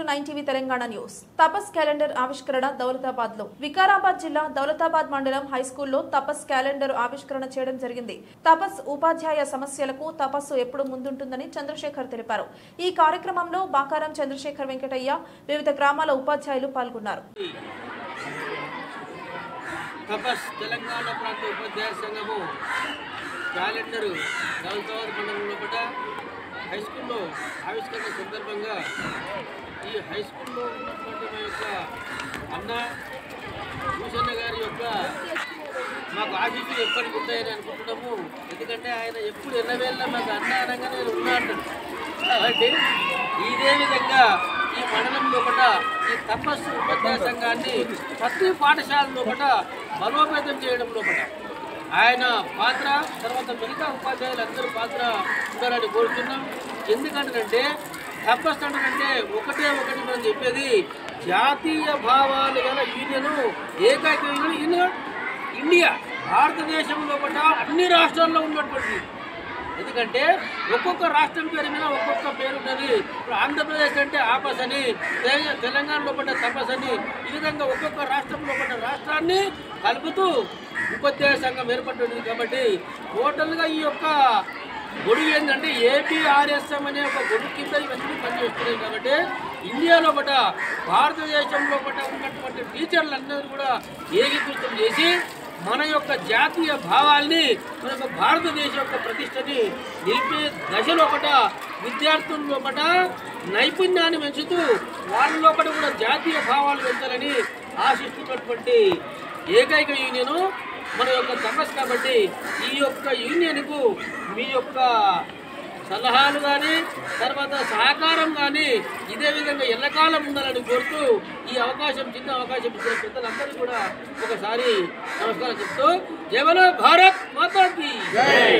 9 TV Telangana news. తపస్ calendar ఆవిష్కరణ దౌలతాబాద్ లో. వికారాబాద్ జిల్లా దౌలతాబాద్ మండలం హైస్కూల్లో తపస్ క్యాలెండర్ ఆవిష్కరణ చేయడం జరిగింది. తపస్ ఉపాధ్యాయ సమస్యలకు తపస్సు ఎప్పుడు ముందుంటుందని చంద్రశేఖర్ తెలిపారు. ఈ కార్యక్రమంలో బాకారం చంద్రశేఖర్ వెంకటయ్య, వివిధ గ్రామాల ఉపాధ్యాయులు పాల్గొన్నారు. తపస్ తెలంగాణ ప్రాంత ఉపాధ్యాయ సంఘము క్యాలెండర్ దౌలతాబాద్ మండలంలో హై స్కూల్లో ఆవిష్కరణ సందర్భంగా ఈ హై స్కూల్లో ఉన్నటువంటి మా యొక్క అన్న భూషణ గారి యొక్క మాకు ఆఫీసులు ఎప్పటికి ఉంటాయని అనుకుంటున్నాము. ఎందుకంటే ఆయన ఎప్పుడు ఎన్నవేళ్ళ మాకు అన్న అనగానే ఉన్నాడు. కాబట్టి ఇదే విధంగా ఈ మండలం లోపల ఈ తపస్సు ఉపాధ్యాయ సంఘాన్ని ప్రతి పాఠశాల లోపల బలోపేతం చేయడం లోపల ఆయన పాత్ర, తర్వాత మిగతా ఉపాధ్యాయులందరూ పాత్ర ఉండాలని కోరుతున్నాం. ఎందుకంటే తపస్సు అంటే ఒకటి మనం చెప్పేది జాతీయ భావాలు గల యూనియన్, ఏకైక యూనియన్ ఇండియా, భారతదేశంలో కూడా అన్ని రాష్ట్రాల్లో ఉన్నటువంటి. ఎందుకంటే ఒక్కొక్క రాష్ట్రం పేరు మీద ఒక్కొక్క పేరు ఉన్నది. ఇప్పుడు ఆంధ్రప్రదేశ్ అంటే ఆపస్ అని, తెలంగాణలో పడ్డ తపస్ అని, ఈ విధంగా ఒక్కొక్క రాష్ట్రంలో పడ్డ రాష్ట్రాన్ని కలుపుతూ ఉపాధ్యాయ సంఘం ఏర్పడుతుంది. కాబట్టి టోటల్గా ఈ యొక్క గొడుగు ఏంటంటే ఏపీఆర్ఎస్ఎం అనే ఒక గొడుగు కింద ఇవన్నీ పనిచేస్తున్నాయి. కాబట్టి ఇండియాలో పట్ల, భారతదేశంలో పట్ల ఉన్నటువంటి టీచర్లందరూ కూడా ఏకీకృతం చేసి మన యొక్క జాతీయ భావాల్ని, మన యొక్క భారతదేశ యొక్క ప్రతిష్టని నిలిపే దశలో ఒకట విద్యార్థుల పట నైపుణ్యాన్ని పెంచుతూ వాళ్ళ లోపల కూడా జాతీయ భావాలు పెంచాలని ఆశిస్తున్నటువంటి ఏకైక యూనియను మన యొక్క తపస్. కాబట్టి ఈ యొక్క యూనియన్కు మీ యొక్క సలహాలు కానీ, తర్వాత సహకారం కానీ ఇదే విధంగా ఎల్లకాలం ఉండాలని కోరుతూ ఈ అవకాశం, చిన్న అవకాశం ఇచ్చిన పెద్దలందరికీ కూడా ఒకసారి నమస్కారం చెప్తూ జై బోలో భారత్ మాతా కీ జై.